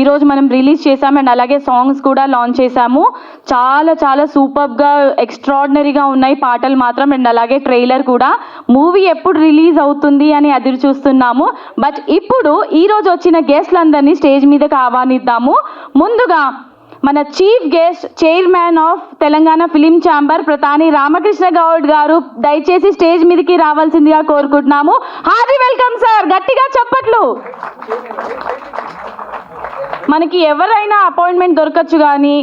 ఈరోజు మనం రిలీజ్ చేసాము అండ్ అలాగే సాంగ్స్ కూడా లాంచ్ చేసాము. చాలా సూపర్గా ఎక్స్ట్రాడినరీగా ఉన్నాయి పాటలు మాత్రం అండ్ అలాగే ట్రైలర్ కూడా. మూవీ ఎప్పుడు రిలీజ్ అవుతుంది అని ఎదురు చూస్తున్నాము. బట్ ఇప్పుడు ఈరోజు వచ్చిన గెస్ట్లందరినీ స్టేజ్ మీదకి ఆహ్వానిద్దాము. ముందుగా మన chief guest chairman of Telangana film chamber Pratani Ramakrishna Goud గారు దయచేసి స్టేజ్ మీదకి రావాల్సిందిగా కోరుకుంటున్నాము. హార్టీ వెల్కమ్ సార్, గట్టిగా చప్పట్లు. మనకి ఎవరైనా అపాయింట్మెంట్ దొరకచ్చు కానీ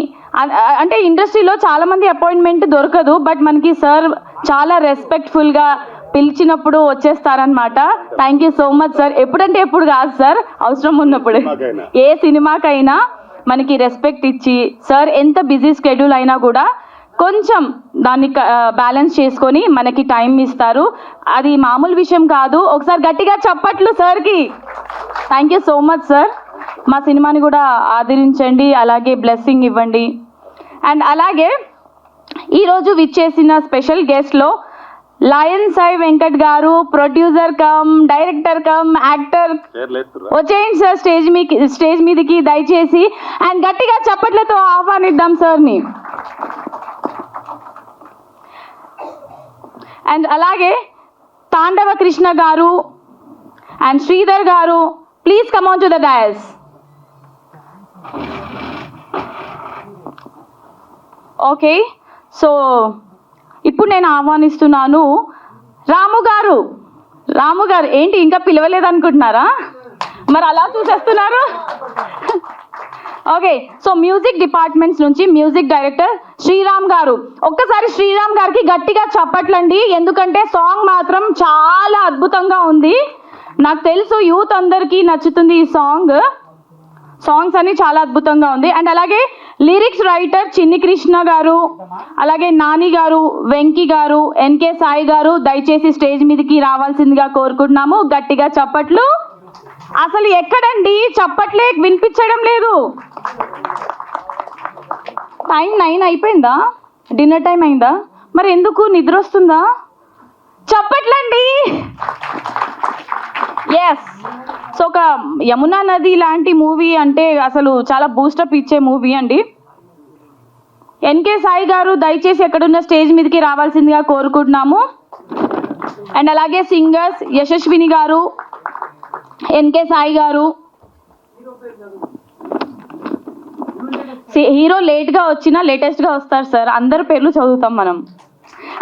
అంటే ఇండస్ట్రీలో చాలామంది అపాయింట్మెంట్ దొరకదు. బట్ మనకి సార్ చాలా రెస్పెక్ట్ఫుల్గా పిలిచినప్పుడు వచ్చేస్తారనమాట. Thank you so much sir. ఎప్పుడంటే ఎప్పుడు కాదు సార్, అవసరం ఉన్నప్పుడే ఏ సినిమాకైనా మనకి రెస్పెక్ట్ ఇచ్చి సార్ ఎంత బిజీ స్కెడ్యూల్ అయినా కూడా కొంచెం దాన్ని బ్యాలెన్స్ చేసుకొని మనకి టైం ఇస్తారు. అది మామూలు విషయం కాదు. ఒకసారి గట్టిగా చప్పట్లు సార్కి. Thank you so much sir. మా సినిమాని కూడా ఆదరించండి, అలాగే బ్లెస్సింగ్ ఇవ్వండి. అండ్ అలాగే ఈరోజు విచ్చేసిన స్పెషల్ గెస్ట్లో లయన్ సాయి వెంకట్ గారు, producer come director come actor, వచ్చేయండి సార్ స్టేజ్ మీదకి దయచేసి. అండ్ గట్టిగా చప్పట్లతో ఆహ్వానిద్దాం సార్ని. అండ్ అలాగే తాండవ కృష్ణ గారు అండ్ శ్రీధర్ గారు, please come on to the dais. Okay, so ఇప్పుడు నేను ఆహ్వానిస్తున్నాను రాము గారు. ఏంటి ఇంకా పిలవలేదనుకుంటున్నారా? మరి అలా చూసేస్తున్నారు. ఓకే, సో మ్యూజిక్ డిపార్ట్మెంట్స్ నుంచి మ్యూజిక్ డైరెక్టర్ శ్రీరామ్ గారు. ఒక్కసారి శ్రీరామ్ గారికి గట్టిగా చప్పట్లండి, ఎందుకంటే సాంగ్ మాత్రం చాలా అద్భుతంగా ఉంది. నాకు తెలుసు యూత్ అందరికీ నచ్చుతుంది ఈ సాంగ్స్ అన్ని చాలా అద్భుతంగా ఉంది. అండ్ అలాగే లిరిక్స్ రైటర్ చిన్ని కృష్ణ గారు, అలాగే నాని గారు, వెంకీ గారు, ఎన్కే సాయి గారు దయచేసి స్టేజ్ మీదకి రావాల్సిందిగా కోరుకుంటున్నాము. గట్టిగా చప్పట్లు. అసలు ఎక్కడండి చప్పట్లే వినిపించడం లేదు. టైం 9 అయిపోయిందా? డిన్నర్ టైం అయిందా? మరి ఎందుకు నిద్ర వస్తుందా? చప్పట్లండి. ఎస్, సో ఒక యమునా నది లాంటి మూవీ అంటే అసలు చాలా బూస్టప్ ఇచ్చే మూవీ అండి. ఎన్కే సాయి గారు దయచేసి ఎక్కడున్న స్టేజ్ మీదకి రావాల్సిందిగా కోరుకుంటున్నాము. అండ్ అలాగే సింగర్స్ యశస్విని గారు, ఎన్కే సాయి గారు. హీరో లేట్గా వచ్చినా లేటెస్ట్గా వస్తారు సార్, అందరి పేర్లు చదువుతాం మనం.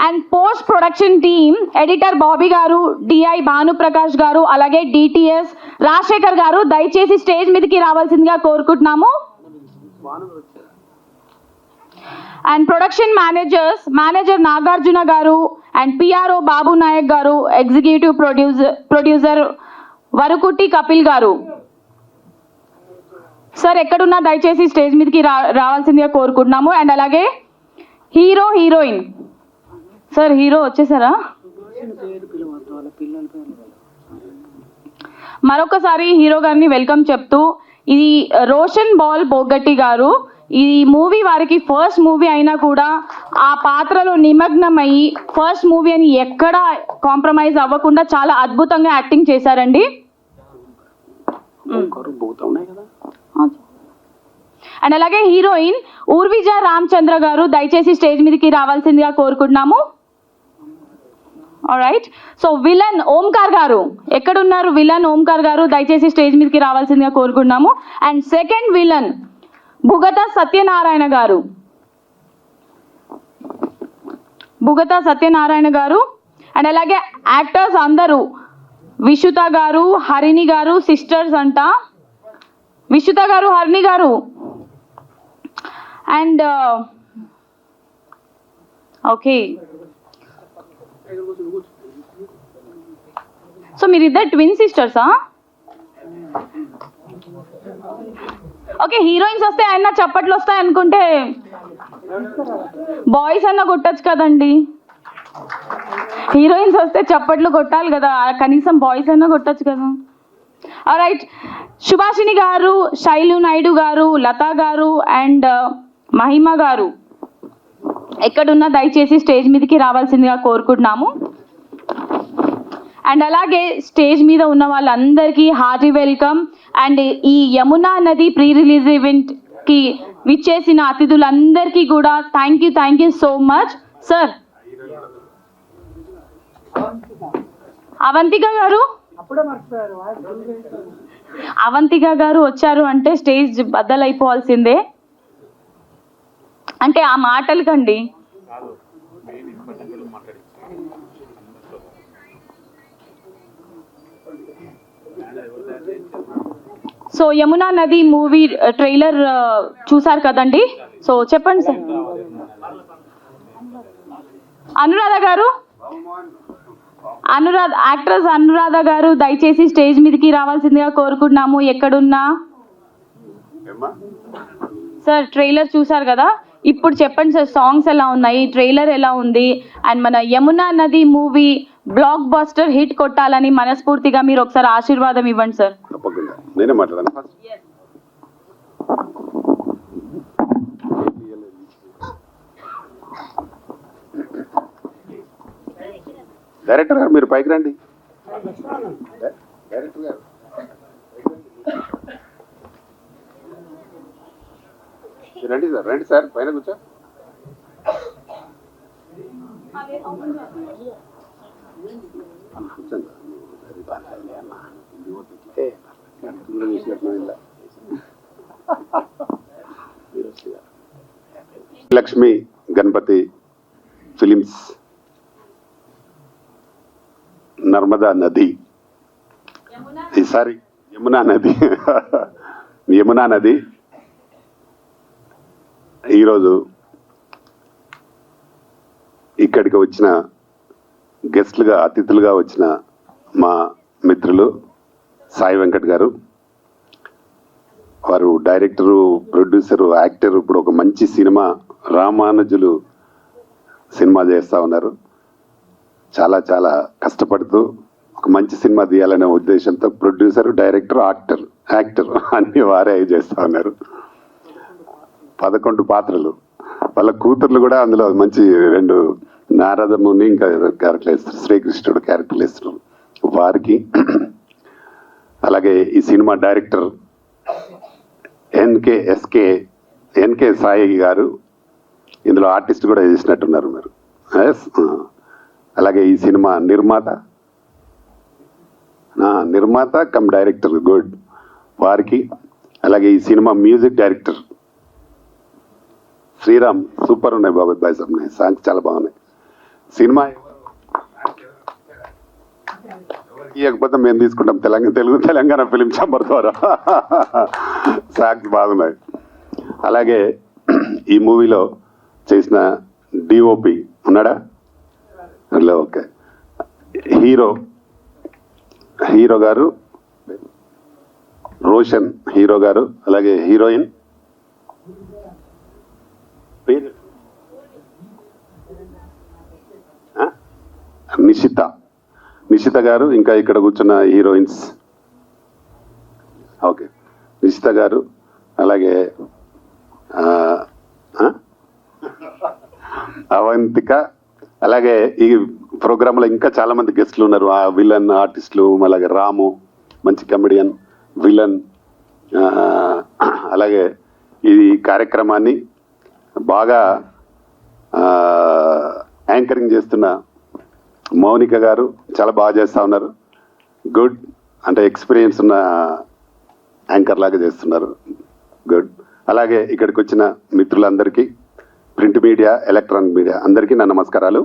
And post production team editor Bobby గారు, డిఐ భానుప్రకాష్ గారు, అలాగే డిటిఎస్ రాజశేఖర్ గారు దయచేసి స్టేజ్ మీదకి రావాల్సిందిగా కోరుకుంటున్నాము. అండ్ ప్రొడక్షన్ మేనేజర్ నాగార్జున గారు అండ్ పిఆర్ఓ బాబు నాయక్ గారు, ఎగ్జిక్యూటివ్ ప్రొడ్యూసర్ వరకుటి కపిల్ గారు. సార్ ఎక్కడున్నా దయచేసి స్టేజ్ మీదకి రావాల్సిందిగా కోరుకుంటున్నాము. అండ్ అలాగే హీరోయిన్ సార్, హీరో వచ్చేసారా? మరొకసారి హీరో గారిని వెల్కమ్ చెప్తూ, ఇది రోషన్ బాల్ బోగట్టి గారు. ఈ మూవీ వారికి ఫస్ట్ మూవీ అయినా కూడా ఆ పాత్రలో నిమగ్నమయ్యి ఫస్ట్ మూవీ అని ఎక్కడా కాంప్రమైజ్ అవ్వకుండా చాలా అద్భుతంగా యాక్టింగ్ చేశారండి. అండ్ అలాగే హీరోయిన్ ఊర్విజ రామచంద్ర గారు దయచేసి స్టేజ్ మీదకి రావాల్సిందిగా కోరుకుంటున్నాము. ఆల్రైట్, సో విలన్ ఓంకార్ గారు ఎక్కడున్నారు? విలన్ ఓంకార్ గారు దయచేసి స్టేజ్ మీదకి రావాల్సిందిగా కోరుకుంటున్నాము. అండ్ సెకండ్ విలన్ భుగత సత్యనారాయణ గారు. అండ్ అలాగే యాక్టర్స్ అందరూ విషుత గారు, హరిణి గారు, సిస్టర్స్ అంట. విషుత గారు, హరిణి గారు. అండ్ ఓకే, సో మీరిద్దరు ట్విన్ సిస్టర్సా? ఓకే, హీరోయిన్స్ వస్తే ఆయన చప్పట్లు వస్తాయి అనుకుంటే బాయ్స్ అన్న కొట్టచ్చు కదండి. హీరోయిన్స్ వస్తే చప్పట్లు కొట్టాలి కదా, కనీసం బాయ్స్ అన్న కొట్టచ్చు కదా. ఆల్రైట్, సుభాషిణి గారు, శైలు నాయుడు గారు, లతా గారు అండ్ మహిమ గారు ఎక్కడున్నా దయచేసి స్టేజ్ మీదకి రావాల్సిందిగా కోరుకుంటున్నాము. అండ్ అలాగే స్టేజ్ మీద ఉన్న వాళ్ళందరికీ హార్టీ వెల్కమ్. అండ్ ఈ యమునా నది ప్రీ రిలీజ్ ఈవెంట్కి విచ్చేసిన అతిథులందరికీ కూడా thank you so much. Sir Avantika గారు వచ్చారు అంటే స్టేజ్ బద్దలైపోవాల్సిందే. అంటే ఆ మాటలు కండి. So Yamuna Nadi movie trailer చూసారు కదండి. సో చెప్పండి సార్. యాక్ట్రెస్ అనురాధ గారు దయచేసి స్టేజ్ మీదకి రావాల్సిందిగా కోరుకుంటున్నాము. ఎక్కడున్నా సార్ ట్రైలర్ చూసారు కదా, ఇప్పుడు చెప్పండి సార్, సాంగ్స్ ఎలా ఉన్నాయి, ట్రైలర్ ఎలా ఉంది, అండ్ మన Yamuna Nadi movie block buster hit కొట్టాలని మనస్ఫూర్తిగా మీరు ఒకసారి ఆశీర్వాదం ఇవ్వండి సార్. నేనే మాట్లాడాను. డైరెక్టర్ గారు మీరు పైకి రండి. డైరెక్టర్ గారు రండి సార్, రండి సార్, పైన కూర్చో. లక్ష్మి గణపతి ఫిలిమ్స్ నర్మదా నది, ఈసారి యమునా నది ఈరోజు ఇక్కడికి వచ్చిన గెస్ట్లుగా అతిథులుగా వచ్చిన మా మిత్రులు సాయి వెంకట్ గారు, వారు డైరెక్టరు, ప్రొడ్యూసరు, యాక్టరు. ఇప్పుడు ఒక మంచి సినిమా రామానుజులు సినిమా చేస్తూ ఉన్నారు. చాలా చాలా కష్టపడుతూ ఒక మంచి సినిమా తీయాలనే ఉద్దేశంతో ప్రొడ్యూసరు, డైరెక్టర్, యాక్టర్ అన్ని వారే చేస్తూ ఉన్నారు. 11 పాత్రలు, వాళ్ళ కూతుర్లు కూడా అందులో మంచి 2 నారదముని ఇంకా క్యారెక్టర్లు వేస్తారు, శ్రీకృష్ణుడు క్యారెక్టర్లు వేస్తున్నారు వారికి. అలాగే ఈ సినిమా డైరెక్టర్ ఎన్కే సాయి గారు, ఇందులో ఆర్టిస్ట్ కూడా చేసినట్టున్నారు మీరు. అలాగే ఈ సినిమా నిర్మాత కమ్ డైరెక్టర్ గుడ్ వారికి. అలాగే ఈ cinema music director Sriram, super ఉన్నాయి బాబు, ఉన్నాయి సాంగ్స్ చాలా బాగున్నాయి. సినిమా ఇవ్వకపోతే మేము తీసుకుంటాం తెలంగాణ ఫిలిం ఛాంబర్ ద్వారా. సాంగ్స్ బాగున్నాయి. అలాగే ఈ మూవీలో చేసిన డిఓపి ఉన్నాడా? ఓకే. హీరో గారు రోషన్ హీరో గారు, అలాగే హీరోయిన్ నిషిత గారు, ఇంకా ఇక్కడ కూర్చున్న హీరోయిన్స్. ఓకే, నిషిత గారు, అలాగే అవంతిక, అలాగే ఈ ప్రోగ్రాంలో ఇంకా చాలా మంది గెస్ట్లు ఉన్నారు. ఆ విలన్ ఆర్టిస్టులు, అలాగే రాము మంచి కమెడియన్ విలన్. అలాగే ఈ కార్యక్రమాన్ని బాగా యాంకరింగ్ చేస్తున్న మౌనిక గారు చాలా బాగా చేస్తూ ఉన్నారు. గుడ్, అంటే ఎక్స్పీరియన్స్ ఉన్న యాంకర్ లాగా చేస్తున్నారు. గుడ్. అలాగే ఇక్కడికి వచ్చిన మిత్రులందరికీ, ప్రింట్ మీడియా, ఎలక్ట్రానిక్ మీడియా అందరికీ నా నమస్కారాలు.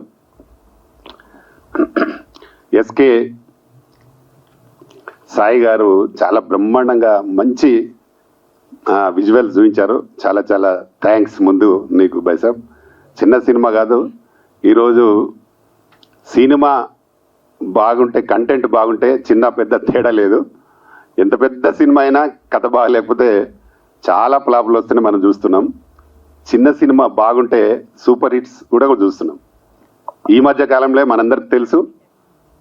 ఎస్కే సాయి గారు చాలా బ్రహ్మాండంగా మంచి విజువల్స్ చూపించారు. చాలా చాలా థ్యాంక్స్ ముందు నీకు బైసాబ్. చిన్న సినిమా కాదు, ఈరోజు సినిమా బాగుంటే, కంటెంట్ బాగుంటే చిన్న పెద్ద తేడా లేదు. ఎంత పెద్ద సినిమా అయినా కథ బాగలేకపోతే చాలా ఫ్లాపులు వస్తేనే మనం చూస్తున్నాం. చిన్న సినిమా బాగుంటే సూపర్ హిట్స్ కూడా చూస్తున్నాం. ఈ మధ్య కాలంలో మనందరికి తెలుసు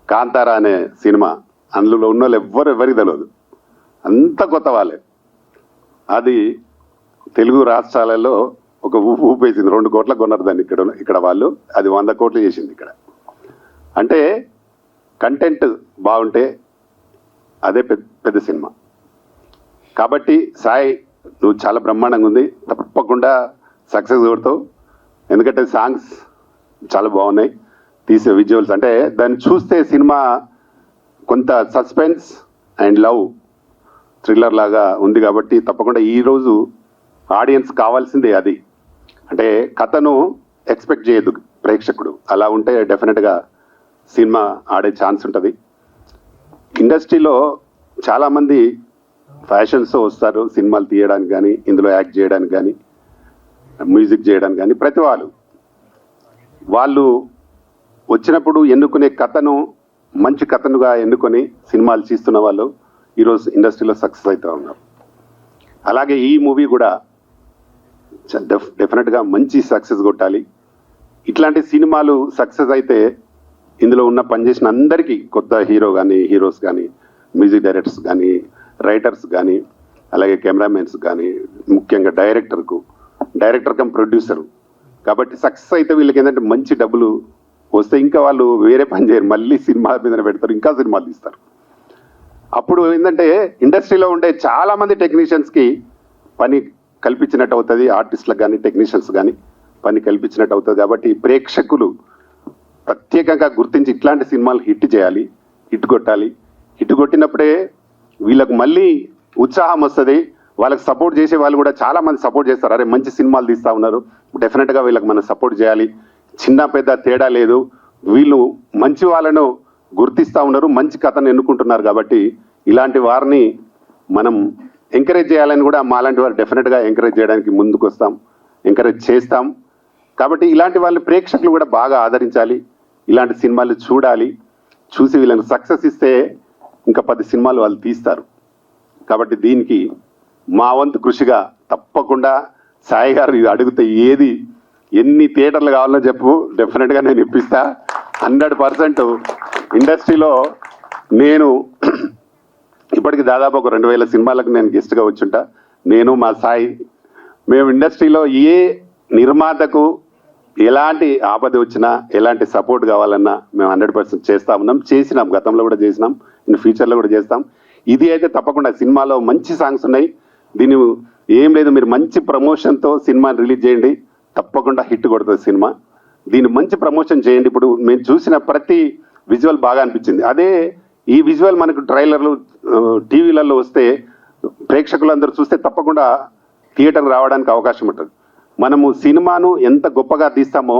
కాంతారా అనే సినిమా, అందులో ఉన్న వాళ్ళు ఎవరికి తెలియదు, అంత కొత్త వాళ్ళే. అది తెలుగు రాష్ట్రాలలో ఒక ఊపేసింది. 2 కోట్లకు కొన్నారు దాన్ని ఇక్కడ వాళ్ళు. అది 100 కోట్లు చేసింది ఇక్కడ. అంటే కంటెంట్ బాగుంటే అదే పెద్ద సినిమా. కాబట్టి సాయి నువ్వు చాలా బ్రహ్మాండంగా ఉంది, తప్పకుండా సక్సెస్ కొడతావు. ఎందుకంటే సాంగ్స్ చాలా బాగున్నాయి, తీసే విజువల్స్ అంటే దాన్ని చూస్తే సినిమా కొంత సస్పెన్స్ అండ్ లవ్ థ్రిల్లర్ లాగా ఉంది. కాబట్టి తప్పకుండా ఈరోజు ఆడియన్స్ కావాల్సిందే అది. అంటే కథను ఎక్స్పెక్ట్ చేయదు ప్రేక్షకుడు, అలా ఉంటే డెఫినెట్గా సినిమా ఆడే ఛాన్స్ ఉంటుంది. ఇండస్ట్రీలో చాలామంది ఫ్యాషన్స్తో వస్తారు సినిమాలు తీయడానికి కానీ, ఇందులో యాక్ట్ చేయడానికి కానీ, మ్యూజిక్ చేయడానికి కానీ. ప్రతి వాళ్ళు వచ్చినప్పుడు ఎన్నుకునే కథను మంచి కథనుగా ఎన్నుకొని సినిమాలు తీస్తున్న వాళ్ళు ఈరోజు ఇండస్ట్రీలో సక్సెస్ అవుతూ ఉన్నారు. అలాగే ఈ మూవీ కూడా డెఫినెట్గా మంచి సక్సెస్ కొట్టాలి. ఇట్లాంటి సినిమాలు సక్సెస్ అయితే ఇందులో ఉన్న పనిచేసిన అందరికీ, కొత్త హీరో కానీ, హీరోస్ కానీ, మ్యూజిక్ డైరెక్టర్స్ కానీ, రైటర్స్ కానీ, అలాగే కెమెరామెన్స్ కానీ, ముఖ్యంగా డైరెక్టర్ కమ్ ప్రొడ్యూసరు. కాబట్టి సక్సెస్ అయితే వీళ్ళకి ఏంటంటే మంచి డబ్బులు వస్తే ఇంకా వాళ్ళు వేరే పని చేయరు, మళ్ళీ సినిమా మీద పెడతారు, ఇంకా సినిమాలు తీస్తారు. అప్పుడు ఏంటంటే ఇండస్ట్రీలో ఉండే చాలామంది టెక్నీషియన్స్కి పని కల్పించినట్టు అవుతుంది, ఆర్టిస్టులకు కానీ టెక్నీషియన్స్ కానీ పని కల్పించినట్టు అవుతుంది. కాబట్టి ప్రేక్షకులు ప్రత్యేకంగా గుర్తించి ఇట్లాంటి సినిమాలు హిట్ చేయాలి, హిట్ కొట్టాలి. హిట్ కొట్టినప్పుడే వీళ్ళకు మళ్ళీ ఉత్సాహం వస్తుంది. వాళ్ళకి సపోర్ట్ చేసే వాళ్ళు కూడా చాలామంది సపోర్ట్ చేస్తారు. అరే మంచి సినిమాలు తీస్తూ ఉన్నారు, డెఫినెట్గా వీళ్ళకి మనం సపోర్ట్ చేయాలి, చిన్న పెద్ద తేడా లేదు, వీళ్ళు మంచి వాళ్ళను గుర్తిస్తూ ఉన్నారు, మంచి కథను ఎన్నుకుంటున్నారు. కాబట్టి ఇలాంటి వారిని మనం ఎంకరేజ్ చేయాలని కూడా మాలాంటి వారు డెఫినెట్గా ఎంకరేజ్ చేయడానికి ముందుకు వస్తాం, ఎంకరేజ్ చేస్తాం. కాబట్టి ఇలాంటి వాళ్ళని ప్రేక్షకులు కూడా బాగా ఆదరించాలి, ఇలాంటి సినిమాలు చూడాలి. చూసి వీళ్ళని సక్సెస్ ఇస్తే ఇంకా 10 సినిమాలు వాళ్ళు తీస్తారు. కాబట్టి దీనికి మా వంతు కృషిగా తప్పకుండా సాయి గారు ఇది అడిగితే ఎన్ని థియేటర్లు కావాలో చెప్పు, డెఫినెట్గా నేను ఇప్పిస్తా. 100% ఇండస్ట్రీలో నేను ఇప్పటికి దాదాపు ఒక 2000 సినిమాలకు నేను గెస్ట్గా వచ్చుంటా. నేను మా సాయి, మేము ఇండస్ట్రీలో ఏ నిర్మాతకు ఎలాంటి ఆపద వచ్చినా, ఎలాంటి సపోర్ట్ కావాలన్నా మేము 100% చేస్తా ఉన్నాం, చేసినాం, గతంలో కూడా చేసినాం, ఇన్ ఫ్యూచర్లో కూడా చేస్తాం. ఇది అయితే తప్పకుండా సినిమాలో మంచి సాంగ్స్ ఉన్నాయి. దీన్ని ఏం లేదు, మీరు మంచి ప్రమోషన్తో సినిమా రిలీజ్ చేయండి, తప్పకుండా హిట్ కొడుతుంది సినిమా. దీన్ని మంచి ప్రమోషన్ చేయండి. ఇప్పుడు మేము చూసిన ప్రతి విజువల్ బాగా అనిపించింది. అదే ఈ విజువల్ మనకు ట్రైలర్లు టీవీలలో వస్తే ప్రేక్షకులందరూ చూస్తే తప్పకుండా థియేటర్ రావడానికి అవకాశం ఉంటుంది. మనము సినిమాను ఎంత గొప్పగా తీస్తామో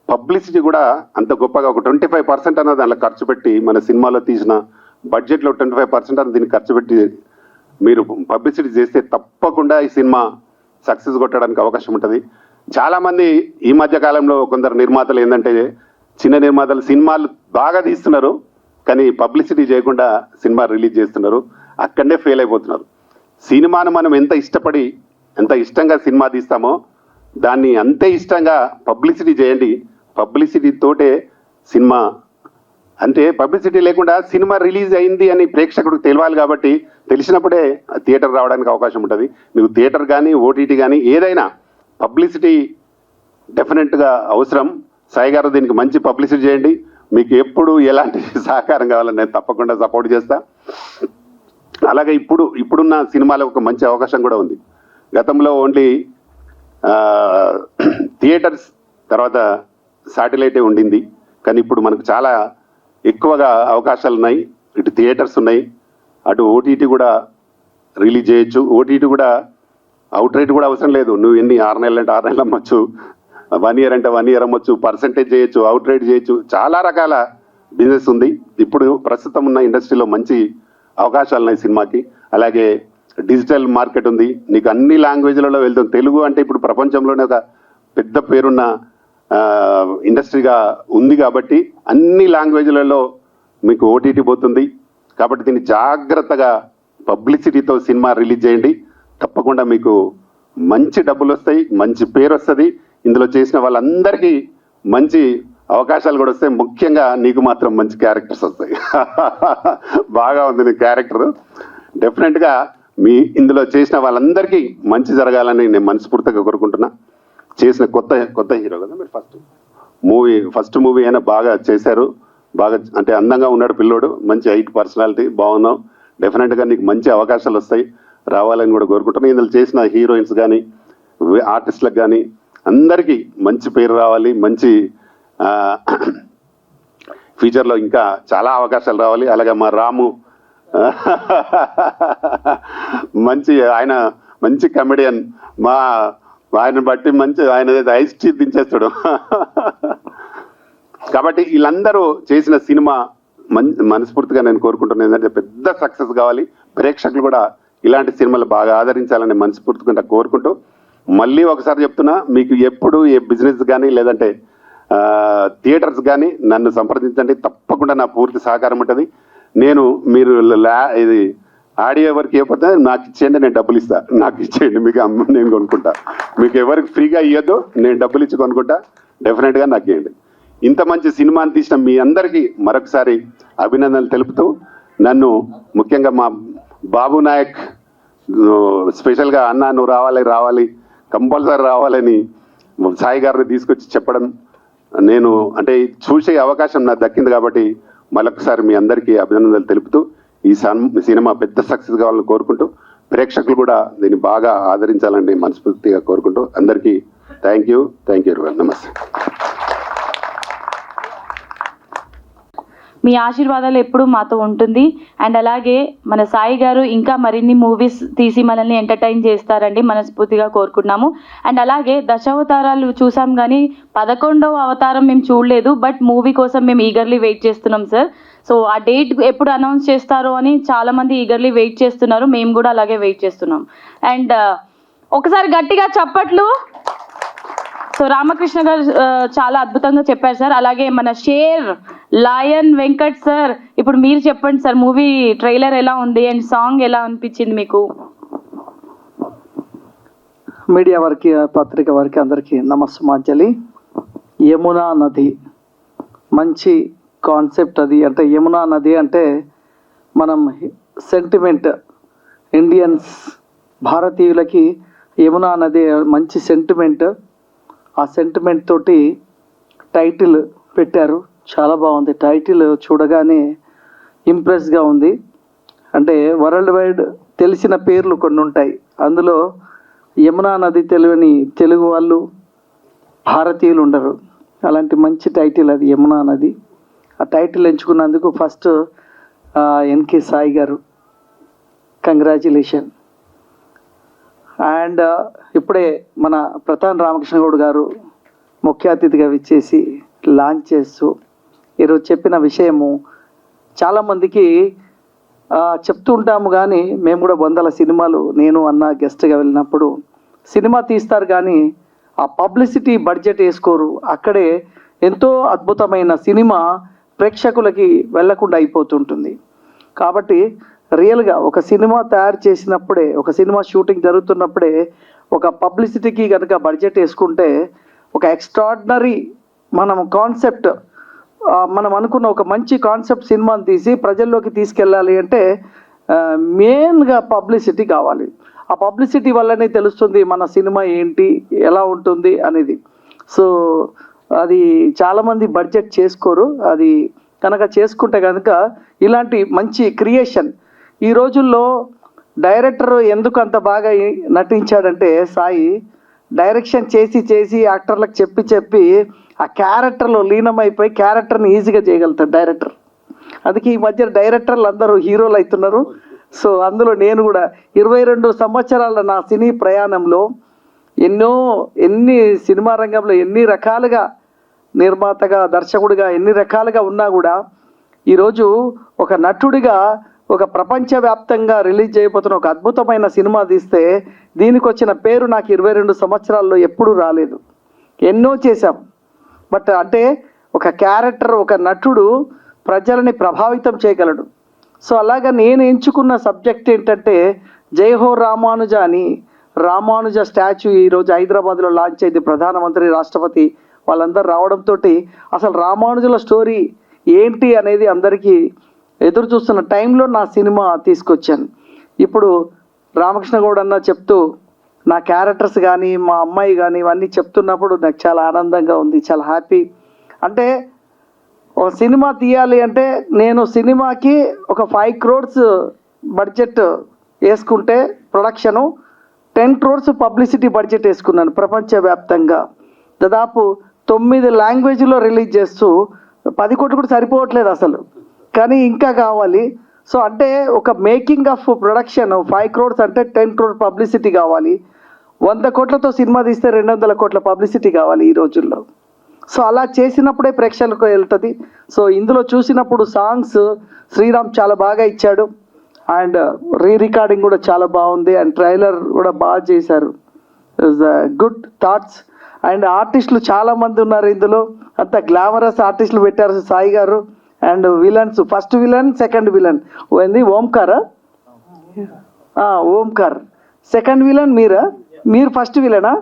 పబ్లిసిటీ కూడా అంత గొప్పగా, ఒక 25% అన్నది దానిలో ఖర్చు పెట్టి, మన సినిమాలో తీసిన బడ్జెట్లో 25% అన్నది దీన్ని ఖర్చు పెట్టి మీరు పబ్లిసిటీ చేస్తే తప్పకుండా ఈ సినిమా సక్సెస్ కొట్టడానికి అవకాశం ఉంటుంది. చాలామంది ఈ మధ్య కాలంలో కొందరు నిర్మాతలు ఏంటంటే, చిన్న నిర్మాతలు సినిమాలు బాగా తీస్తున్నారు కానీ పబ్లిసిటీ చేయకుండా సినిమా రిలీజ్ చేస్తున్నారు, అక్కడనే ఫెయిల్ అయిపోతున్నారు. సినిమాను మనం ఎంత ఇష్టపడి, ఎంత ఇష్టంగా సినిమా తీస్తామో దాన్ని అంతే ఇష్టంగా పబ్లిసిటీ చేయండి. పబ్లిసిటీతోటే సినిమా, అంటే పబ్లిసిటీ లేకుండా సినిమా రిలీజ్ అయింది అని ప్రేక్షకుడికి తెలియాలి. కాబట్టి తెలిసినప్పుడే థియేటర్ రావడానికి అవకాశం ఉంటుంది. నువ్వు థియేటర్ కానీ, ఓటీటీ కానీ ఏదైనా పబ్లిసిటీ డెఫినెట్గా అవసరం. సాయి గారు దీనికి మంచి పబ్లిసిటీ చేయండి. మీకు ఎప్పుడు ఎలాంటి సహకారం కావాలని నేను తప్పకుండా సపోర్ట్ చేస్తా. అలాగే ఇప్పుడున్న సినిమాలకు ఒక మంచి అవకాశం కూడా ఉంది. గతంలో ఓన్లీ థియేటర్స్, తర్వాత శాటిలైటే ఉండింది, కానీ ఇప్పుడు మనకు చాలా ఎక్కువగా అవకాశాలు ఉన్నాయి. ఇటు థియేటర్స్ ఉన్నాయి, అటు ఓటీటీ కూడా రిలీజ్ చేయొచ్చు. ఓటీటీ కూడా అవుట్ రేట్ కూడా అవసరం లేదు. నువ్వు ఎన్ని 6 నెలలు అంటే 6 నెలలు అమ్మొచ్చు, 1 ఇయర్ అంటే 1 ఇయర్ అమ్మొచ్చు, పర్సంటేజ్ చేయొచ్చు, అవుట్ రేట్ చేయొచ్చు, చాలా రకాల బిజినెస్ ఉంది. ఇప్పుడు ప్రస్తుతం ఉన్న ఇండస్ట్రీలో మంచి అవకాశాలు ఉన్నాయి సినిమాకి. అలాగే డిజిటల్ మార్కెట్ ఉంది, నీకు అన్ని లాంగ్వేజ్లలో వెళ్తుంది. తెలుగు అంటే ఇప్పుడు ప్రపంచంలోనే ఒక పెద్ద పేరున్న ఇండస్ట్రీగా ఉంది. కాబట్టి అన్ని లాంగ్వేజ్లలో మీకు ఓటీటీ పోతుంది. కాబట్టి దీన్ని జాగ్రత్తగా పబ్లిసిటీతో సినిమా రిలీజ్ చేయండి, తప్పకుండా మీకు మంచి డబ్బులు వస్తాయి, మంచి పేరు వస్తుంది. ఇందులో చేసిన వాళ్ళందరికీ మంచి అవకాశాలు కూడా వస్తాయి. ముఖ్యంగా నీకు మాత్రం మంచి క్యారెక్టర్స్ వస్తాయి. బాగా ఉంది నీ క్యారెక్టర్. డెఫినెట్గా ఇందులో చేసిన వాళ్ళందరికీ మంచి జరగాలని నేను మనస్ఫూర్తిగా కోరుకుంటున్నా. చేసిన కొత్త హీరో కదా మీరు, ఫస్ట్ మూవీ అయినా బాగా చేశారు. బాగా అంటే అందంగా ఉన్నాడు పిల్లోడు, మంచి హైట్, పర్సనాలిటీ, బాగున్నావు. డెఫినెట్గా నీకు మంచి అవకాశాలు వస్తాయి, రావాలని కూడా కోరుకుంటున్నాను. ఇందులో చేసిన హీరోయిన్స్ కానీ ఆర్టిస్టులకు కానీ అందరికీ మంచి పేరు రావాలి, మంచి ఫ్యూచర్లో ఇంకా చాలా అవకాశాలు రావాలి. అలాగే మా రాము ఆయన మంచి కమెడియన్, ఆయన బట్టి మంచి ఆయన ఐస్ టీ దించేస్తాడు. కాబట్టి వీళ్ళందరూ చేసిన సినిమా మనస్ఫూర్తిగా నేను కోరుకుంటున్నాను ఏంటంటే పెద్ద సక్సెస్ కావాలి, ప్రేక్షకులు కూడా ఇలాంటి సినిమాలు బాగా ఆదరించాలని మనస్ఫూర్తిగా కోరుకుంటూ, మళ్ళీ ఒకసారి చెప్తున్నా, మీకు ఎప్పుడు ఏ బిజినెస్ కానీ లేదంటే థియేటర్స్ కానీ నన్ను సంప్రదించండి, తప్పకుండా నా పూర్తి సహకారం ఉంటుంది. మీరు ఇది ఆడియో ఎవరికి ఇవ్వకపోతే నాకు ఇచ్చేయండి, నేను డబ్బులు ఇస్తా, నాకు ఇచ్చేయండి, మీకు నేను కొనుక్కుంటా. మీకు ఎవరికి ఫ్రీగా ఇవ్వద్దు, నేను డబ్బులు ఇచ్చి కొనుక్కుంటా, డెఫినెట్గా నాకు ఇవ్వండి. ఇంత మంచి సినిమాని తీసిన మీ అందరికీ మరొకసారి అభినందనలు తెలుపుతూ, నన్ను ముఖ్యంగా మా బాబు నాయక్ స్పెషల్గా అన్నా నువ్వు రావాలి కంపల్సరీ రావాలని సాయి గారిని తీసుకొచ్చి చెప్పడం, నేను అంటే చూసే అవకాశం నాకు దక్కింది. కాబట్టి మరొకసారి మీ అందరికీ అభినందనలు తెలుపుతూ, ఈ సినిమా పెద్ద సక్సెస్ కావాలని కోరుకుంటూ, ప్రేక్షకులు కూడా దీన్ని బాగా ఆదరించాలని మనస్ఫూర్తిగా కోరుకుంటూ, అందరికీ థ్యాంక్ యూ ఎవరీవన్. నమస్తే. మీ ఆశీర్వాదాలు ఎప్పుడూ మాతో ఉంటుంది. అండ్ అలాగే మన సాయి గారు ఇంకా మరిన్ని మూవీస్ తీసి మనల్ని ఎంటర్టైన్ చేస్తారండి, మనస్ఫూర్తిగా కోరుకుంటున్నాము. అండ్ అలాగే దశావతారాలు చూసాం కానీ 11వ అవతారం మేము చూడలేదు, బట్ మూవీ కోసం మేము ఈగర్లీ వెయిట్ చేస్తున్నాం సార్. సో ఆ డేట్ ఎప్పుడు అనౌన్స్ చేస్తారో అని చాలామంది ఈగర్లీ వెయిట్ చేస్తున్నారు, మేము కూడా అలాగే వెయిట్ చేస్తున్నాం. అండ్ ఒకసారి గట్టిగా చప్పట్లు. సో రామకృష్ణ గారు చాలా అద్భుతంగా చెప్పారు సార్. అలాగే మన షేర్ లయన్ వెంకట్ సార్, ఇప్పుడు మీరు చెప్పండి సార్, మూవీ ట్రైలర్ ఎలా ఉంది అండ్ సాంగ్ ఎలా అనిపించింది మీకు? మీడియా వారికి, పత్రిక వారికి అందరికీ నమస్సుమాంజలి. యమునా నది మంచి కాన్సెప్ట్ అది. అంటే యమునా నది అంటే మనం సెంటిమెంట్, ఇండియన్స్ భారతీయులకి యమునా నది మంచి సెంటిమెంట్. ఆ సెంటిమెంట్ తోటి టైటిల్ పెట్టారు, చాలా బాగుంది. టైటిల్ చూడగానే ఇంప్రెస్గా ఉంది. అంటే వరల్డ్ వైడ్ తెలిసిన పేర్లు కొన్ని ఉంటాయి, అందులో యమునా నది తెలియని తెలుగు వాళ్ళు, భారతీయులు ఉండరు. అలాంటి మంచి టైటిల్ అది, యమునా నది. ఆ టైటిల్ ఎంచుకున్నందుకు ఫస్ట్ ఎన్కే సాయి గారు కంగ్రాచులేషన్. అండ్ ఇప్పుడే మన ప్రతాన్ రామకృష్ణ గౌడ్ గారు ముఖ్య అతిథిగా విచ్చేసి లాంచ్ చేస్తూ ఈరోజు చెప్పిన విషయము చాలామందికి చెప్తూ ఉంటాము. కానీ మేము కూడా 100 సినిమాలు, నేను అన్న గెస్ట్గా వెళ్ళినప్పుడు సినిమా తీస్తారు కానీ ఆ పబ్లిసిటీ బడ్జెట్ వేసుకోరు. అక్కడే ఎంతో అద్భుతమైన సినిమా ప్రేక్షకులకి వెళ్లకుండా అయిపోతుంటుంది. కాబట్టి రియల్గా ఒక సినిమా తయారు చేసినప్పుడే, ఒక సినిమా షూటింగ్ జరుగుతున్నప్పుడే ఒక పబ్లిసిటీకి కనుక బడ్జెట్ వేసుకుంటే ఒక ఎక్స్ట్రాడినరీ మనం కాన్సెప్ట్, మనం అనుకున్న ఒక మంచి కాన్సెప్ట్ సినిమాని తీసి ప్రజల్లోకి తీసుకెళ్ళాలి అంటే మెయిన్గా పబ్లిసిటీ కావాలి. ఆ పబ్లిసిటీ వల్లనే తెలుస్తుంది మన సినిమా ఏంటి, ఎలా ఉంటుంది అనేది. సో అది చాలామంది బడ్జెట్ చేసుకోరు. అది కనుక చేసుకుంటే కనుక ఇలాంటి మంచి క్రియేషన్. ఈ రోజుల్లో డైరెక్టర్ ఎందుకు అంత బాగా నటించాడంటే, సాయి డైరెక్షన్ చేసి యాక్టర్లకు చెప్పి ఆ క్యారెక్టర్లో లీనమైపోయి క్యారెక్టర్ని ఈజీగా చేయగలుగుతాడు డైరెక్టర్. అందుకే ఈ మధ్య డైరెక్టర్లు అందరూ హీరోలు అవుతున్నారు. సో అందులో నేను కూడా 22 సంవత్సరాల నా సినీ ప్రయాణంలో ఎన్ని సినిమా రంగంలో ఎన్ని రకాలుగా నిర్మాతగా, దర్శకుడిగా ఎన్ని రకాలుగా ఉన్నా కూడా ఈరోజు ఒక నటుడిగా ఒక ప్రపంచవ్యాప్తంగా రిలీజ్ చేయబోతున్న ఒక అద్భుతమైన సినిమా తీస్తే దీనికి వచ్చిన పేరు నాకు 22 సంవత్సరాల్లో ఎప్పుడూ రాలేదు. ఎన్నో చేశాం, బట్ అంటే ఒక క్యారెక్టర్, ఒక నటుడు ప్రజలని ప్రభావితం చేయగలడు. సో అలాగా నేను ఎంచుకున్న సబ్జెక్ట్ ఏంటంటే జై హో రామానుజ అని, రామానుజ స్టాచ్యూ ఈరోజు హైదరాబాద్లో లాంచ్ అయింది. ప్రధానమంత్రి, రాష్ట్రపతి వాళ్ళందరూ రావడంతో అసలు రామానుజుల స్టోరీ ఏంటి అనేది అందరికీ ఎదురు చూస్తున్న టైంలో నా సినిమా తీసుకొచ్చాను. ఇప్పుడు రామకృష్ణ గౌడ్ అన్న చెప్తూ నా క్యారెక్టర్స్ కానీ మా అమ్మాయి కానీ ఇవన్నీ చెప్తున్నప్పుడు నాకు చాలా ఆనందంగా ఉంది, చాలా హ్యాపీ. అంటే ఒక సినిమా తీయాలి అంటే నేను సినిమాకి ఒక 5 crores బడ్జెట్ వేసుకుంటే ప్రొడక్షను 10 crores పబ్లిసిటీ బడ్జెట్ వేసుకున్నాను ప్రపంచవ్యాప్తంగా. దాదాపు 9 లాంగ్వేజ్లో రిలీజ్ చేస్తూ 10 కోట్లు కూడా సరిపోవట్లేదు అసలు, కానీ ఇంకా కావాలి. సో అంటే ఒక మేకింగ్ ఆఫ్ ప్రొడక్షన్ 5 crores అంటే 10 crore పబ్లిసిటీ కావాలి. 100 కోట్లతో సినిమా తీస్తే 200 కోట్ల పబ్లిసిటీ కావాలి ఈ రోజుల్లో. సో అలా చేసినప్పుడే ప్రేక్షకులకు వెళ్తుంది. సో ఇందులో చూసినప్పుడు సాంగ్స్ శ్రీరామ్ చాలా బాగా ఇచ్చాడు, అండ్ రికార్డింగ్ కూడా చాలా బాగుంది, అండ్ ట్రైలర్ కూడా బాగా చేశారు. Good thoughts. అండ్ ఆర్టిస్టులు చాలామంది ఉన్నారు ఇందులో, అంత గ్లామరస్ ఆర్టిస్టులు పెట్టారు సాయి గారు. And villains, first villain, second villain ఏంది ఓంకారా? ఓంకార్. సెకండ్ విలన్ మీరు ఫస్ట్ విలనా?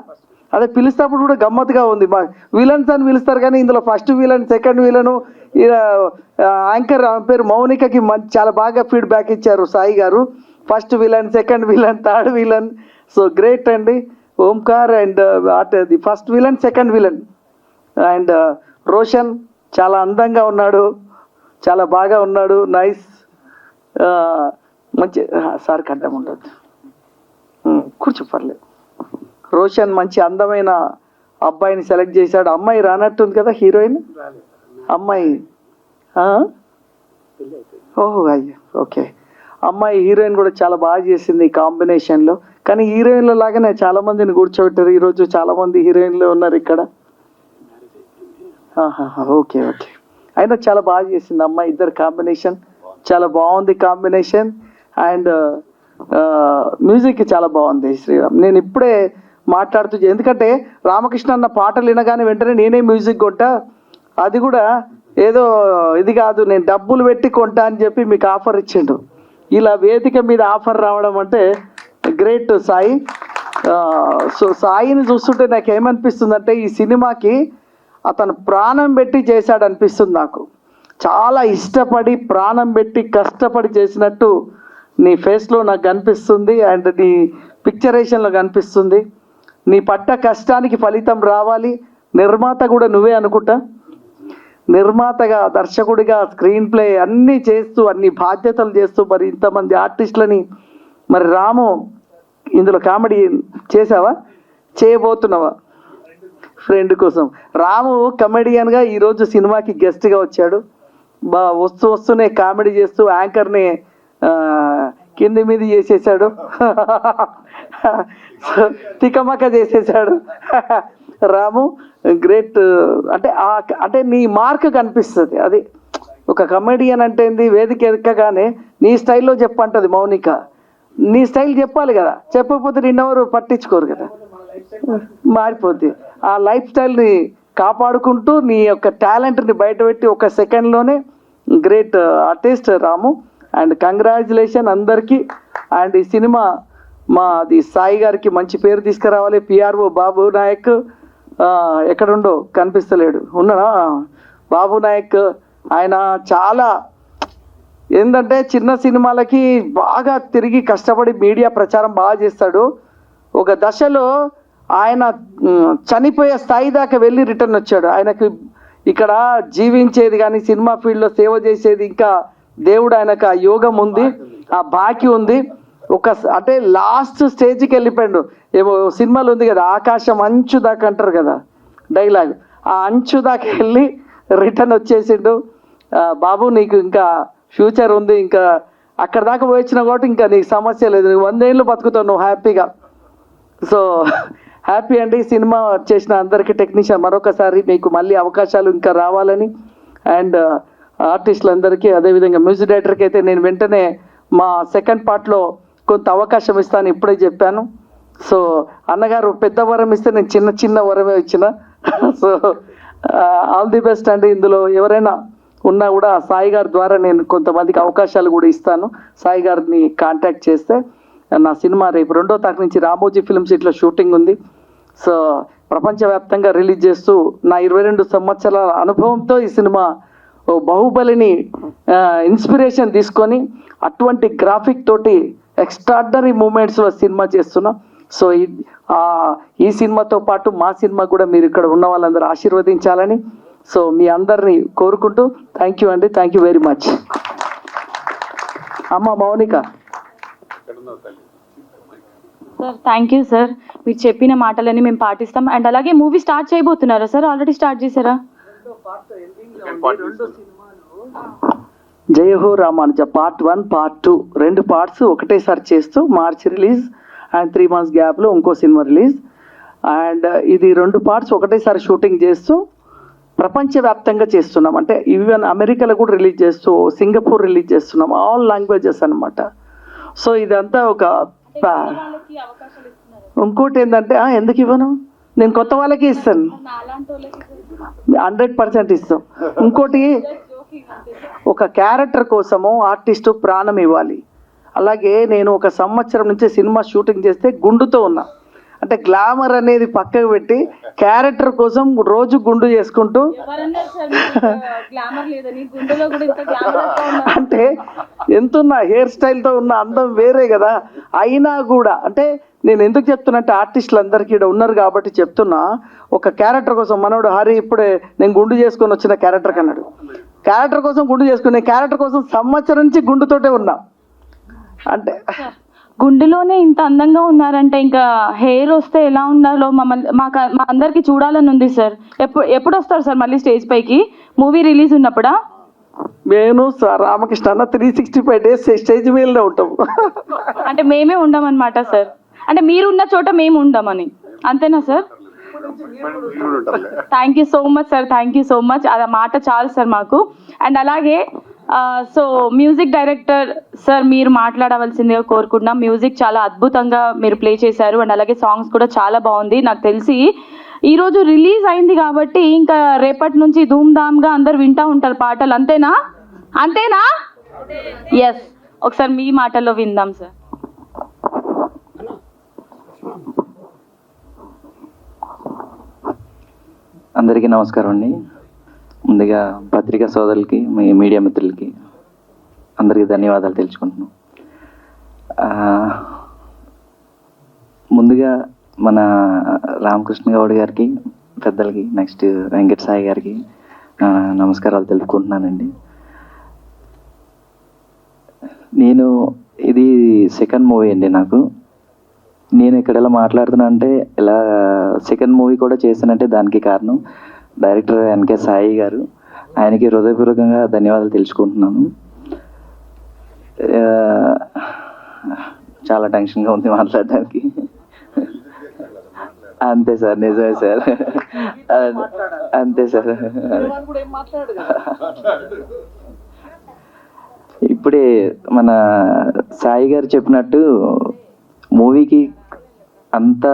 అదే పిలుస్తప్పుడు కూడా గమ్మత్తుగా ఉంది. మా విలన్స్ అని పిలుస్తారు కానీ ఇందులో first villain, second villain. Anchor పేరు మౌనికకి చాలా బాగా ఫీడ్బ్యాక్ ఇచ్చారు Sai garu. First villain, second villain, third villain. So great అండి Omkar. And the first villain, second villain. And Roshan చాలా అందంగా ఉన్నాడు, చాలా బాగా ఉన్నాడు, నైస్. మంచి సార్ అడ్డం ఉంటుంది, కూర్చో పర్లేదు. రోషన్ మంచి అందమైన అబ్బాయిని సెలెక్ట్ చేశాడు. అమ్మాయి రానట్టుంది కదా హీరోయిన్ అమ్మాయి. ఓహో అయ్యో ఓకే. అమ్మాయి హీరోయిన్ కూడా చాలా బాగా చేసింది ఈ కాంబినేషన్లో. కానీ హీరోయిన్ల లాగానే చాలా మందిని కూర్చోబెట్టారు ఈరోజు, చాలా మంది హీరోయిన్లు ఉన్నారు ఇక్కడ. Okay okay. అయినా చాలా బాగా చేసింది అమ్మాయి. ఇద్దరు కాంబినేషన్ చాలా బాగుంది కాంబినేషన్. అండ్ మ్యూజిక్ చాలా బాగుంది శ్రీరామ్. నేను ఇప్పుడే మాట్లాడుతూ, ఎందుకంటే రామకృష్ణ అన్న పాటలు వినగానే వెంటనే నేనే మ్యూజిక్ కొంటా, అది కూడా ఏదో ఇది కాదు నేను డబ్బులు పెట్టి కొంటా అని చెప్పి మీకు ఆఫర్ ఇచ్చిండు. ఇలా వేదిక మీద ఆఫర్ రావడం అంటే గ్రేట్ సాయి. సో సాయిని చూస్తుంటే నాకు ఏమనిపిస్తుందంటే ఈ సినిమాకి అతను ప్రాణం పెట్టి చేశాడు అనిపిస్తుంది నాకు. చాలా ఇష్టపడి ప్రాణం పెట్టి కష్టపడి చేసినట్టు నీ ఫేస్లో నాకు కనిపిస్తుంది, అండ్ నీ పిక్చరేషన్లో కనిపిస్తుంది. నీ పట్ట కష్టానికి ఫలితం రావాలి. నిర్మాత కూడా నువ్వే అనుకుంటా, నిర్మాతగా, దర్శకుడిగా, స్క్రీన్ ప్లే అన్నీ చేస్తూ, అన్ని బాధ్యతలు చేస్తూ, మరి ఇంతమంది ఆర్టిస్టులని, మరి రాము ఇందులో కామెడీ చేసావా, చేయబోతున్నావా? ఫ్రెండ్ కోసం రాము కమెడియన్గా ఈరోజు సినిమాకి గెస్ట్గా వచ్చాడు. వస్తూనే కామెడీ చేస్తూ యాంకర్ని కింది మీద చేసేసాడు, తికమక చేసేసాడు రాము. గ్రేట్. అంటే నీ మార్క్ కనిపిస్తుంది. అది ఒక కమెడియన్ అంటే ఏంది, వేదిక ఎక్కగానే నీ స్టైల్లో చెప్పంటది మౌనిక. నీ స్టైల్ చెప్పాలి కదా, చెప్పకపోతే నిన్నెవరు పట్టించుకోరు కదా, మారిపోద్ది. ఆ లైఫ్ స్టైల్ని కాపాడుకుంటూ నీ యొక్క టాలెంట్ని బయటపెట్టి ఒక సెకండ్లోనే great artist Ramu. And congratulation అందరికీ. అండ్ ఈ సినిమా మాది సాయి గారికి మంచి పేరు తీసుకురావాలి. పిఆర్ఓ బాబు నాయక్ ఎక్కడుండో కనిపిస్తలేడు, ఉన్నాడా బాబు నాయక్? ఆయన చాలా ఏంటంటే చిన్న సినిమాలకి బాగా తిరిగి కష్టపడి మీడియా ప్రచారం బాగా చేస్తాడు. ఒక దశలో ఆయన చనిపోయే స్థాయి దాకా వెళ్ళి రిటర్న్ వచ్చాడు. ఆయనకు ఇక్కడ జీవించేది కానీ సినిమా ఫీల్డ్లో సేవ చేసేది ఇంకా దేవుడు ఆయనకు ఆ యోగం ఉంది, ఆ బాకీ ఉంది. అంటే లాస్ట్ స్టేజ్కి వెళ్ళిపోయాడు. ఏమో సినిమాలు ఉంది కదా, ఆకాశం అంచు దాకా అంటారు కదా డైలాగ్, ఆ అంచు దాకా వెళ్ళి రిటర్న్ వచ్చేసిండు. బాబు నీకు ఇంకా ఫ్యూచర్ ఉంది, ఇంకా అక్కడ దాకా పోయించిన కాబట్టి ఇంకా నీకు సమస్య లేదు, నువ్వు 100 ఏళ్ళు బతుకుతావు నువ్వు హ్యాపీగా. సో హ్యాపీ అండి. సినిమా చేసిన అందరికీ టెక్నీషియన్ మరొకసారి మీకు మళ్ళీ అవకాశాలు ఇంకా రావాలని, అండ్ ఆర్టిస్టులందరికీ, అదేవిధంగా మ్యూజిక్ డైరెక్టర్కి అయితే నేను వెంటనే మా సెకండ్ పార్ట్లో కొంత అవకాశం ఇస్తాను ఇప్పుడే చెప్పాను. సో అన్నగారు పెద్ద వరం ఇస్తే నేను చిన్న వరమే ఇచ్చిన. సో ఆల్ ది బెస్ట్ అండి. ఇందులో ఎవరైనా ఉన్నా కూడా సాయి గారి ద్వారా నేను కొంతమందికి అవకాశాలు కూడా ఇస్తాను. సాయి గారిని కాంటాక్ట్ చేస్తే నా సినిమా రేపు 2వ తారీఖు నుంచి రామోజీ ఫిల్మ్ సిటీలో షూటింగ్ ఉంది. సో ప్రపంచవ్యాప్తంగా రిలీజ్ చేస్తూ నా 22 సంవత్సరాల అనుభవంతో ఈ సినిమా బాహుబలిని ఇన్స్పిరేషన్ తీసుకొని అటువంటి గ్రాఫిక్ తోటి ఎక్స్ట్రాడినరీ మూమెంట్స్లో సినిమా చేస్తున్నాం. సో ఈ సినిమాతో పాటు మా సినిమా కూడా మీరు ఇక్కడ ఉన్న వాళ్ళందరూ ఆశీర్వదించాలని, సో మీ అందరినీ కోరుకుంటూ థ్యాంక్ యూ అండి, థ్యాంక్ యూ వెరీ మచ్. అమ్మ Mounika. Sir thank you sir, మీరు చెప్పిన మాటలన్నీ మేము పాటిస్తాం. అండ్ అలాగే మూవీ స్టార్ట్ చేయబోతున్నారా సార్? ఆల్రెడీ స్టార్ట్ చేశారా? Jayaho Ramanuja part 1 part 2 2 parts ఒకటేసారి చేస్తూ మార్చ్ రిలీజ్ అండ్ 3 months గ్యాప్లో ఇంకో సినిమా రిలీజ్. అండ్ ఇది 2 పార్ట్స్ ఒకటేసారి షూటింగ్ చేస్తూ ప్రపంచవ్యాప్తంగా చేస్తున్నాం. అంటే ఈవెన్ అమెరికాలో కూడా రిలీజ్ చేస్తూ సింగపూర్ రిలీజ్ చేస్తున్నాం, ఆల్ లాంగ్వేజెస్ అనమాట. సో ఇదంతా ఒక ఇంకోటి ఏంటంటే ఎందుకు ఇవ్వను, నేను కొత్త వాళ్ళకి ఇస్తాను, 100% ఇస్తాం. ఇంకోటి ఒక క్యారెక్టర్ కోసము ఆర్టిస్టు ప్రాణం ఇవ్వాలి. అలాగే నేను 1 సంవత్సరం నుంచి సినిమా షూటింగ్ చేస్తే గుండుతో ఉన్నా. అంటే గ్లామర్ అనేది పక్కకు పెట్టి క్యారెక్టర్ కోసం రోజు గుండు చేసుకుంటూ అంటే ఎంతున్నా హెయిర్ స్టైల్తో ఉన్న అందం వేరే కదా. అయినా కూడా అంటే నేను ఎందుకు చెప్తున్నా అంటే ఆర్టిస్టులు అందరికీ ఇక్కడ ఉన్నారు కాబట్టి చెప్తున్నా. ఒక క్యారెక్టర్ కోసం మనోడు హరి ఇప్పుడే నేను గుండు చేసుకొని వచ్చిన క్యారెక్టర్ కన్నాడు. క్యారెక్టర్ కోసం గుండు చేసుకునే క్యారెక్టర్ కోసం సంవత్సరం నుంచి గుండుతోటే ఉన్నా. అంటే గుండెలోనే ఇంత అందంగా ఉన్నారంటే ఇంకా హెయిర్ వస్తే ఎలా ఉన్నారో మా అందరికి చూడాలని ఉంది సార్. ఎప్పుడు వస్తారు సార్ మళ్ళీ స్టేజ్ పైకి? మూవీ రిలీజ్ ఉన్నప్పుడా? నేను రామకృష్ణ అన్న 365 days స్టేజ్ మీదనే ఉంటాం. అంటే మేమే ఉండమన్నమాట సార్, అంటే మీరు ఉన్న చోట మేము ఉండమని, అంతేనా sir? Thank you so much sir, thank you so much. అది మాట చాలు సార్ మాకు. అండ్ అలాగే సో మ్యూజిక్ డైరెక్టర్ సార్ మీరు మాట్లాడవలసిందిగా కోరుకుంటున్నాం. మ్యూజిక్ చాలా అద్భుతంగా మీరు ప్లే చేశారు అండ్ అలాగే సాంగ్స్ కూడా చాలా బాగుంది. నాకు తెలిసి ఈరోజు రిలీజ్ అయింది కాబట్టి ఇంకా రేపటి నుంచి ధూమ్ధామ్గా అందరు వింటూ ఉంటారు పాటలు, అంతేనా? అంతేనా? ఎస్, ఒకసారి మీ మాటల్లో విందాం సార్. అందరికీ నమస్కారం అండి. ముందుగా పత్రికా సోదరులకి, మీ మీడియా మిత్రులకి అందరికీ ధన్యవాదాలు తెలుసుకుంటున్నాం. ముందుగా మన రామకృష్ణ గౌడ్ గారికి, పెద్దలకి, నెక్స్ట్ వెంకట సాయి గారికి నమస్కారాలు తెలుపుకుంటున్నానండి. నేను ఇది సెకండ్ మూవీ అండి నాకు. నేను ఇక్కడ ఇలా మాట్లాడుతున్నా అంటే ఇలా సెకండ్ మూవీ కూడా చేశానంటే దానికి కారణం డైరెక్టర్ ఎన్కే సాయి గారు. ఆయనకి హృదయపూర్వకంగా ధన్యవాదాలు తెలుసుకుంటున్నాను. చాలా టెన్షన్గా ఉంది మాట్లాడడానికి. అంతే సార్, నిజమే సార్, అంతే సార్. ఇప్పుడే మన సాయి గారు చెప్పినట్టు మూవీకి అంతా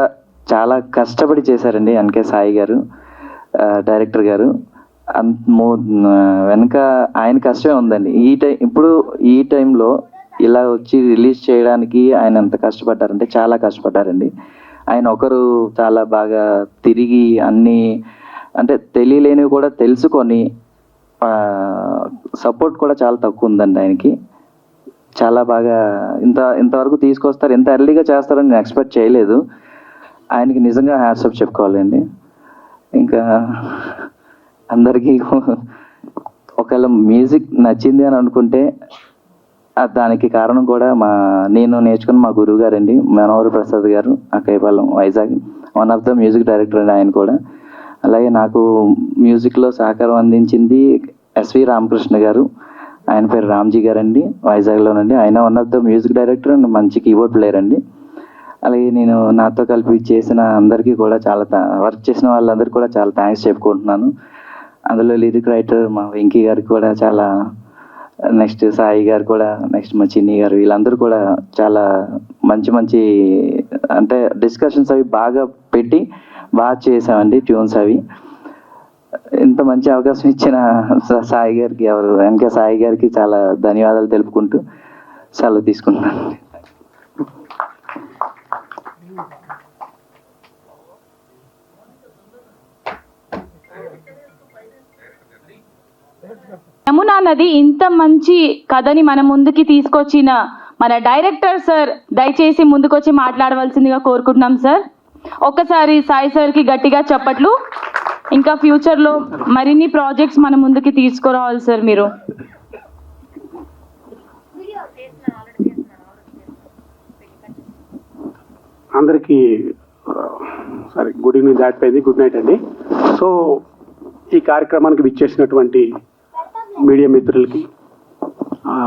చాలా కష్టపడి చేశారండి ఎన్కే సాయి గారు, డైరెక్టర్ గారు. వెనక ఆయన కష్టమే ఉందండి. ఇప్పుడు ఈ టైంలో ఇలా వచ్చి రిలీజ్ చేయడానికి ఆయన ఎంత కష్టపడ్డారంటే చాలా కష్టపడ్డారండి. ఆయన ఒకరు చాలా బాగా తిరిగి అన్నీ అంటే తెలియలేనివి కూడా తెలుసుకొని సపోర్ట్ కూడా చాలా తక్కువ ఉందండి ఆయనకి. చాలా బాగా ఇంతవరకు తీసుకొస్తారు, ఇంత ఎర్లీగా చేస్తారని నేను ఎక్స్పెక్ట్ చేయలేదు. ఆయనకి నిజంగా హ్యాట్సాప్ చెప్పుకోవాలండి. ఇంకా అందరికీ ఒకవేళ మ్యూజిక్ నచ్చింది అని అనుకుంటే దానికి కారణం కూడా నేను నేర్చుకున్న మా గురువు గారండి, మనోహర్ ప్రసాద్ గారు, Akkayyapalem, Vizag. One of the music director అండి ఆయన కూడా. అలాగే నాకు మ్యూజిక్లో సహకారం అందించింది ఎస్వి రామకృష్ణ గారు, ఆయన పేరు రామ్జీ గారండి, వైజాగ్లోనండి. ఆయన one of the music director and మంచి కీబోర్డ్ ప్లేయర్ అండి. అలాగే నేను నాతో కలిపి చేసిన అందరికీ కూడా చాలా వర్క్ చేసిన వాళ్ళందరికీ కూడా చాలా థ్యాంక్స్ చెప్పుకుంటున్నాను. అందులో లిరిక్ రైటర్ మా వెంకీ గారికి కూడా చాలా, నెక్స్ట్ సాయి గారు కూడా, నెక్స్ట్ మా చిన్ని గారు, వీళ్ళందరూ కూడా చాలా మంచి మంచి అంటే డిస్కషన్స్ అవి బాగా పెట్టి బాగా చేసామండి ట్యూన్స్ అవి. ఇంత మంచి అవకాశం ఇచ్చిన సాయి గారికి, ఎన్కే సాయి గారికి చాలా ధన్యవాదాలు తెలుపుకుంటూ సెలవు తీసుకుంటున్నాను. యమునా నది ఇంత మంచి కథని మన ముందుకి తీసుకొచ్చిన మన డైరెక్టర్ సార్ దయచేసి ముందుకొచ్చి మాట్లాడవలసిందిగా కోరుకుంటున్నాం సార్. ఒక్కసారి సాయి సార్కి గట్టిగా చప్పట్లు. ఇంకా ఫ్యూచర్లో మరిన్ని ప్రాజెక్ట్స్ మన ముందుకి తీసుకురావాలి సార్ మీరు. అందరికీ సారీ గుడ్ ఈవినింగ్ దాటిపోయింది, గుడ్ నైట్ అండి. సో ఈ కార్యక్రమానికి విచ్చేసినటువంటి మీడియా మిత్రులకి,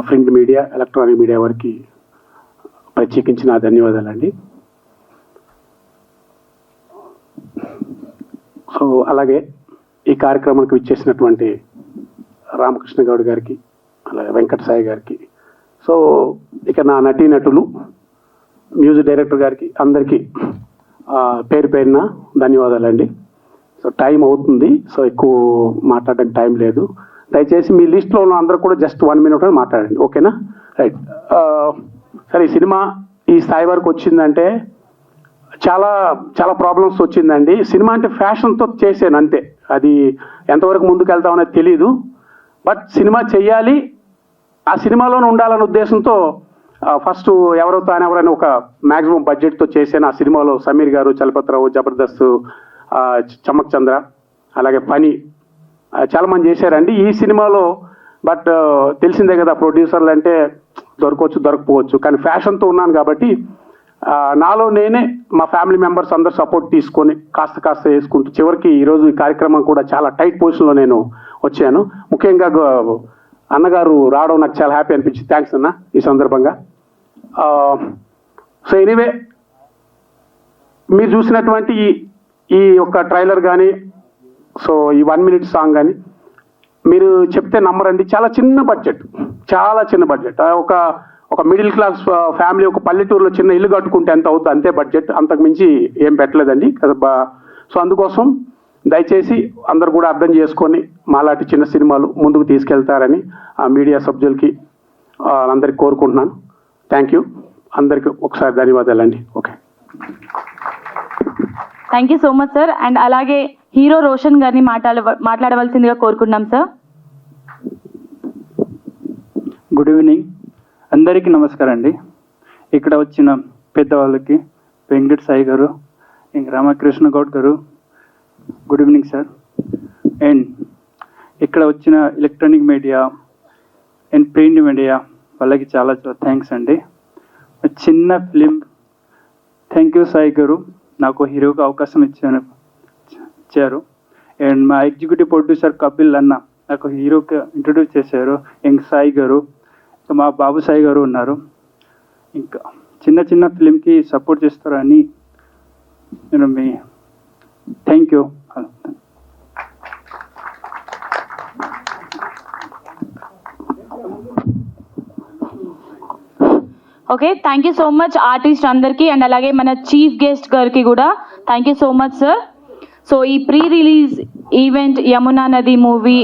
ప్రింట్ మీడియా, ఎలక్ట్రానిక్ మీడియా వారికి ప్రత్యేకించి నా ధన్యవాదాలండి. సో అలాగే ఈ కార్యక్రమానికి విచ్చేసినటువంటి రామకృష్ణ గౌడ్ గారికి, అలాగే వెంకట సాయి గారికి, సో ఇక నా నటీనటులు, మ్యూజిక్ డైరెక్టర్ గారికి అందరికీ పేరు పేరున ధన్యవాదాలండి. సో టైం అవుతుంది, సో ఎక్కువ మాట్లాడడానికి టైం లేదు. దయచేసి మీ లిస్ట్లో ఉన్న అందరూ కూడా జస్ట్ 1 minute అని మాట్లాడండి, ఓకేనా? రైట్. సరే, ఈ సినిమా ఈ స్థాయి వరకు వచ్చిందంటే చాలా చాలా ప్రాబ్లమ్స్ వచ్చిందండి. సినిమా అంటే ఫ్యాషన్తో చేసాను అంతే, అది ఎంతవరకు ముందుకు వెళ్తామనేది తెలీదు. బట్ సినిమా చెయ్యాలి, ఆ సినిమాలోనే ఉండాలనే ఉద్దేశంతో ఫస్ట్ ఎవరైనా ఒక మ్యాక్సిమం బడ్జెట్తో చేశాను. ఆ సినిమాలో సమీర్ గారు, చలపతిరావు, జబర్దస్త్, చమక్ చంద్ర, అలాగే పని చాలామంది చేశారండి ఈ సినిమాలో. బట్ తెలిసిందే కదా, ప్రొడ్యూసర్లు అంటే దొరకవచ్చు దొరకపోవచ్చు, కానీ ఫ్యాషన్తో ఉన్నాను కాబట్టి నాలో నేనే, మా ఫ్యామిలీ మెంబర్స్ అందరు సపోర్ట్ తీసుకొని కాస్త వేసుకుంటూ చివరికి ఈరోజు ఈ కార్యక్రమం కూడా చాలా టైట్ పొజిషన్లో నేను వచ్చాను. ముఖ్యంగా అన్నగారు రావడం నాకు చాలా హ్యాపీ అనిపించింది. థ్యాంక్స్ అన్న ఈ సందర్భంగా. సో ఎనీవే, మీరు చూసినటువంటి ఈ యొక్క ట్రైలర్ కానీ, సో ఈ 1 minute సాంగ్ కానీ మీరు చెప్తే నమ్మరండి. చాలా చిన్న బడ్జెట్. ఒక మిడిల్ క్లాస్ ఫ్యామిలీ ఒక పల్లెటూరులో చిన్న ఇల్లు కట్టుకుంటే ఎంత అవుతుంది, అంతే బడ్జెట్, అంతకు మించి ఏం పెట్టలేదండి. సో అందుకోసం దయచేసి అందరు కూడా అర్థం చేసుకొని మాలాంటి చిన్న సినిమాలు ముందుకు తీసుకెళ్తారని ఆ మీడియా సభ్యులకి అందరికి కోరుకుంటున్నాను. థ్యాంక్ యూ, అందరికి ఒకసారి ధన్యవాదాలండి. Okay, thank you so much sir. And అలాగే హీరో రోషన్ గారిని మాట్లాడవలసిందిగా కోరుకుంటున్నాం సార్. గుడ్ ఈవినింగ్, అందరికీ నమస్కారం అండి. ఇక్కడ వచ్చిన పెద్దవాళ్ళకి, వెంకట సాయి గారు, ఇంక రామకృష్ణ గౌడ్ గారు, గుడ్ ఈవినింగ్ సార్. అండ్ ఇక్కడ వచ్చిన electronic media and print media వాళ్ళకి చాలా థ్యాంక్స్ అండి. చిన్న ఫిలిం, థ్యాంక్ యూ సాయి గారు, నాకు హీరోగా అవకాశం ఇచ్చారు. అండ్ మా ఎగ్జిక్యూటివ్ ప్రొడ్యూసర్ కపిల్ అన్న నాకు హీరోగా ఇంట్రడ్యూస్ చేశారు. ఇంక సాయి గారు, ఇంకా మా బాబు సాయి గారు ఉన్నారు. ఇంకా చిన్న ఫిలింకి సపోర్ట్ చేస్తారని నేను మీ thank you. Okay, thank you so much artist అందరికీ. అండ్ అలాగే మన చీఫ్ గెస్ట్ గారికి కూడా thank you so much sir. So ఈ pre release event Yamuna Nadi movie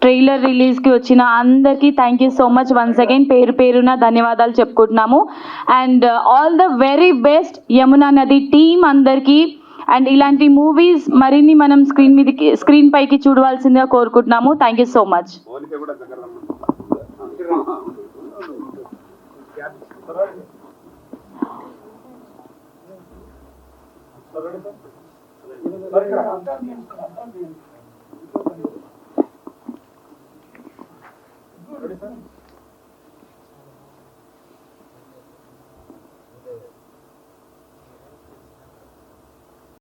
trailer రిలీజ్కి వచ్చిన అందరికీ thank you so much once again, పేరున ధన్యవాదాలు చెప్పుకుంటున్నాము. And all the very best Yamuna Nadi team అందరికీ. అండ్ ఇలాంటి మూవీస్ మరిన్ని మనం స్క్రీన్ పైకి చూడవలసిందిగా కోరుకుంటున్నాము. Thank you so much. Ready, sir?